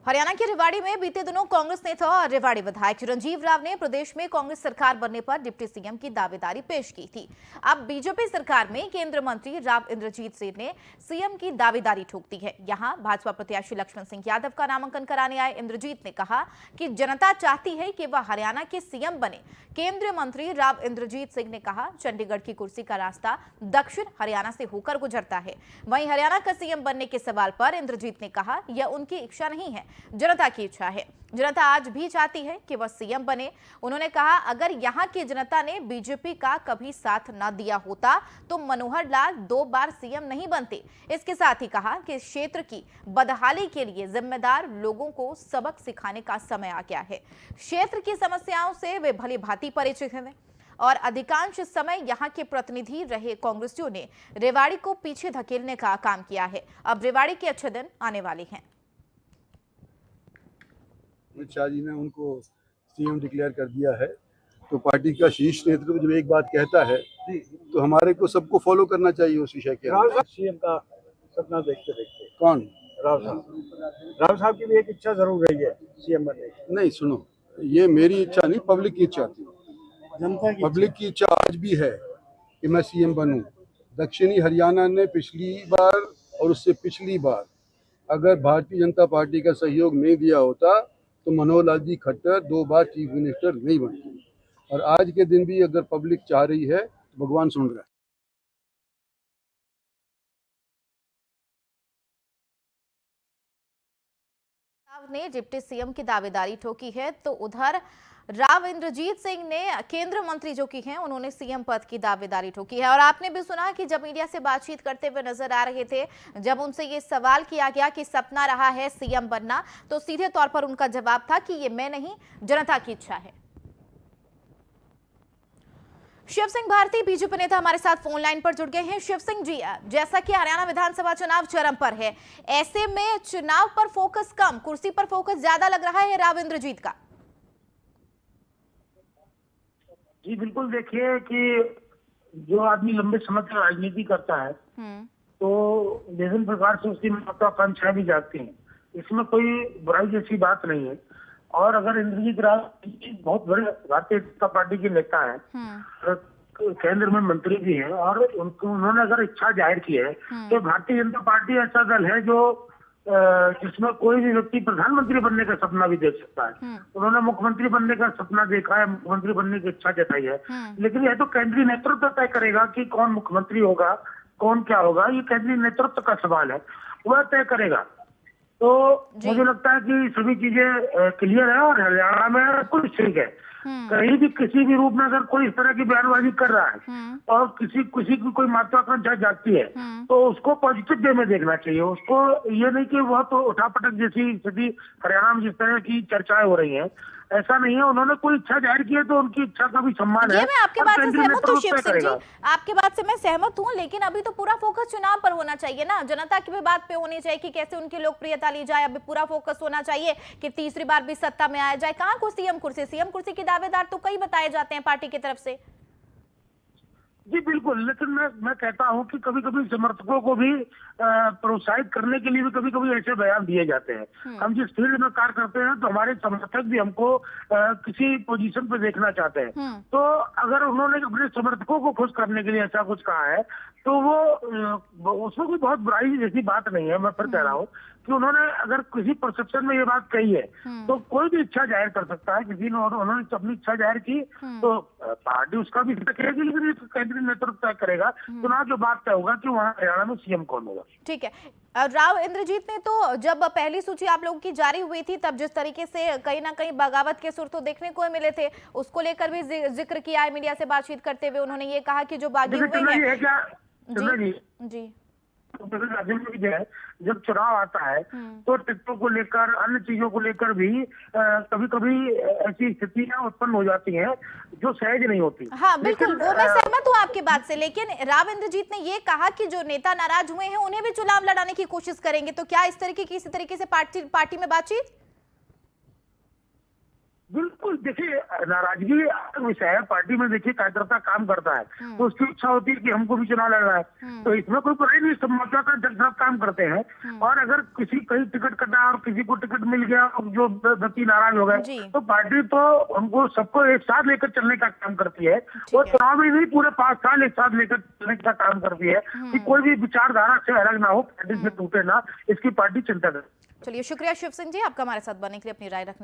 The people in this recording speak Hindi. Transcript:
हरियाणा के रेवाड़ी में बीते दिनों कांग्रेस नेता और रेवाड़ी विधायक चिरंजीव राव ने प्रदेश में कांग्रेस सरकार बनने पर डिप्टी सीएम की दावेदारी पेश की थी। अब बीजेपी सरकार में केंद्रीय मंत्री राव इंद्रजीत सिंह ने सीएम की दावेदारी ठोक दी है। यहां भाजपा प्रत्याशी लक्ष्मण सिंह यादव का नामांकन कराने आए इंद्रजीत ने कहा कि जनता चाहती है कि वह हरियाणा के सीएम बने। केंद्रीय मंत्री राव इंद्रजीत सिंह ने कहा, चंडीगढ़ की कुर्सी का रास्ता दक्षिण हरियाणा से होकर गुजरता है। वहीं हरियाणा का सीएम बनने के सवाल पर इंद्रजीत ने कहा, यह उनकी इच्छा नहीं है, जनता की इच्छा है। जनता आज भी चाहती है कि वह सीएम बने। उन्होंने कहा, अगर यहां की जनता ने बीजेपी का कभी साथ न दिया होता तो मनोहर लाल 2 बार सीएम नहीं बनते। इसके साथ ही कहा कि क्षेत्र की बदहाली के लिए जिम्मेदार लोगों को सबक सिखाने का समय आ गया है। क्षेत्र की समस्याओं से वे भली भांति परिचित हैं और अधिकांश समय यहां के प्रतिनिधि रहे कांग्रेसियों ने रेवाड़ी को पीछे धकेलने का काम किया है। अब रेवाड़ी के अच्छे दिन आने वाले हैं। अमित शाह जी ने उनको सीएम डिक्लेयर कर दिया है, तो पार्टी का शीर्ष नेतृत्व जब एक बात कहता है तो हमारे को सबको फॉलो करना चाहिए उस विषय के। सीएम का सपना देखते देखते कौन? राव साहब की भी एक इच्छा जरूर रही है सीएम बनने की। नहीं, सुनो, ये मेरी इच्छा नहीं, पब्लिक की इच्छा थी। जनता की पब्लिक की इच्छा आज भी है कि मैं सीएम बनूं। दक्षिणी हरियाणा ने पिछली बार और उससे पिछली बार अगर भारतीय जनता पार्टी का सहयोग नहीं दिया होता तो मनोहर लाल जी खट्टर 2 बार चीफ मिनिस्टर नहीं बनते। और आज के दिन भी अगर पब्लिक चाह रही है तो भगवान सुन रहा है। ने डिप्टी सीएम की दावेदारी ठोकी है तो उधर राव इंद्रजीत सिंह ने केंद्रीय मंत्री जो की हैं उन्होंने सीएम पद की दावेदारी ठोकी है। और आपने भी सुना कि जब मीडिया से बातचीत करते हुए नजर आ रहे थे, जब उनसे ये सवाल किया गया कि सपना रहा है सीएम बनना, तो सीधे तौर पर उनका जवाब था कि ये मैं नहीं, जनता की इच्छा है। शिव सिंह भारती बीजेपी नेता हमारे साथ फोन लाइन पर जुड़ गए हैं। शिव सिंह जी, जैसा कि हरियाणा विधानसभा चुनाव चरम पर है, ऐसे में चुनाव पर फोकस कम, कुर्सी पर फोकस ज्यादा लग रहा है राव इंद्रजीत का। जी बिल्कुल, देखिए कि जो आदमी लंबे समय तक राजनीति करता है तो विभिन्न प्रकार से उसकी महत्वाकांक्षाएं भी जागती हैं। इसमें कोई बुराई जैसी बात नहीं है। और अगर इंद्रजीत राव बहुत बड़े भारतीय जनता पार्टी के नेता है, केंद्र में मंत्री भी हैं, और उन्होंने अगर इच्छा जाहिर की है तो भारतीय जनता पार्टी ऐसा दल है जो जिसमें कोई भी व्यक्ति प्रधानमंत्री बनने का सपना भी देख सकता है। उन्होंने मुख्यमंत्री बनने का सपना देखा है, मुख्यमंत्री बनने की इच्छा जताई है। लेकिन यह तो केंद्रीय नेतृत्व तय करेगा कि कौन मुख्यमंत्री होगा, कौन क्या होगा। ये केंद्रीय नेतृत्व का सवाल है, वह तय करेगा। तो मुझे लगता है कि सभी चीजें क्लियर है और हरियाणा में कुछ ठीक है। कहीं भी किसी भी रूप में अगर कोई इस तरह की बयानबाजी कर रहा है और किसी की कोई महत्वाकांक्षा जागती है तो उसको पॉजिटिव वे में देखना चाहिए। उसको ये नहीं कि वह तो उठापटक जैसी स्थिति हरियाणा में जिस तरह की चर्चाएं हो रही हैं, ऐसा नहीं है। उन्होंने कोई इच्छा जाहिर की है तो उनकी इच्छा का भी सम्मान है। मैं आपके बात से सहमत हूँ शिव सिंह जी, आपके बात से मैं सहमत हूँ, लेकिन अभी तो पूरा फोकस चुनाव पर होना चाहिए ना। जनता की भी बात पे होनी चाहिए कि कैसे उनकी लोकप्रियता ली जाए। अभी पूरा फोकस होना चाहिए कि तीसरी बार भी सत्ता में आया जाए। कहाँ को सीएम कुर्सी की दावेदार तो कई बताए जाते हैं पार्टी की तरफ से। जी बिल्कुल, लेकिन मैं कहता हूं कि कभी कभी समर्थकों को भी प्रोत्साहित करने के लिए भी कभी कभी ऐसे बयान दिए जाते हैं। हम जिस फील्ड में कार्य करते हैं तो हमारे समर्थक भी हमको किसी पोजीशन पे देखना चाहते हैं। तो अगर उन्होंने अपने समर्थकों को खुश करने के लिए ऐसा कुछ कहा है तो वो उसमें कोई बहुत बुराई जैसी बात नहीं है। मैं फिर कह रहा हूँ कि उन्होंने अगर किसी परसेप्शन में ये बात कही है तो कोई भी इच्छा जाहिर कर सकता है। किसी ने उन्होंने अपनी इच्छा जाहिर की तो पार्टी उसका भी करेगी, लेकिन केंद्रीय नेतृत्व तय करेगा चुनाव जो बात तय होगा कि वहाँ हरियाणा में सीएम कौन होगा। ठीक है, राव इंद्रजीत ने तो जब पहली सूची आप लोगों की जारी हुई थी तब जिस तरीके से कहीं ना कहीं बगावत के सुर तो देखने को मिले थे, उसको लेकर भी जिक्र किया है मीडिया से बातचीत करते हुए। उन्होंने ये कहा कि जो बागी हुए हैं जी जब चुनाव आता है तो टिकटों को लेकर, अन्य चीजों को लेकर भी कभी कभी ऐसी स्थितियां उत्पन्न हो जाती हैं जो सहज नहीं होती। हाँ बिल्कुल, वो मैं सहमत हूँ आपकी बात से, लेकिन राव इंद्रजीत ने ये कहा कि जो नेता नाराज हुए हैं उन्हें भी चुनाव लड़ाने की कोशिश करेंगे। तो क्या इस तरह की किसी तरीके से पार्टी में बातचीत? बिल्कुल, देखिए नाराजगी अलग विषय है। पार्टी में देखिए कार्यकर्ता काम करता है तो उसकी इच्छा होती है कि हमको भी चुनाव लड़ रहा है, तो इसमें कोई बुराई नहीं, सब मौका का जब सब काम करते हैं। और अगर किसी कहीं टिकट कटा और किसी को टिकट मिल गया और जो व्यक्ति नाराज हो जी। गए, तो पार्टी तो हमको सबको एक साथ लेकर चलने का काम करती है। और चुनाव में नहीं, पूरे 5 साल एक साथ लेकर चलने का काम करती है कि कोई भी विचारधारा से अलग ना हो, पार्टी से टूटे ना, इसकी पार्टी चिंता करे। चलिए, शुक्रिया शिव सिंह जी, आपका हमारे साथ बनने के लिए, अपनी राय रखने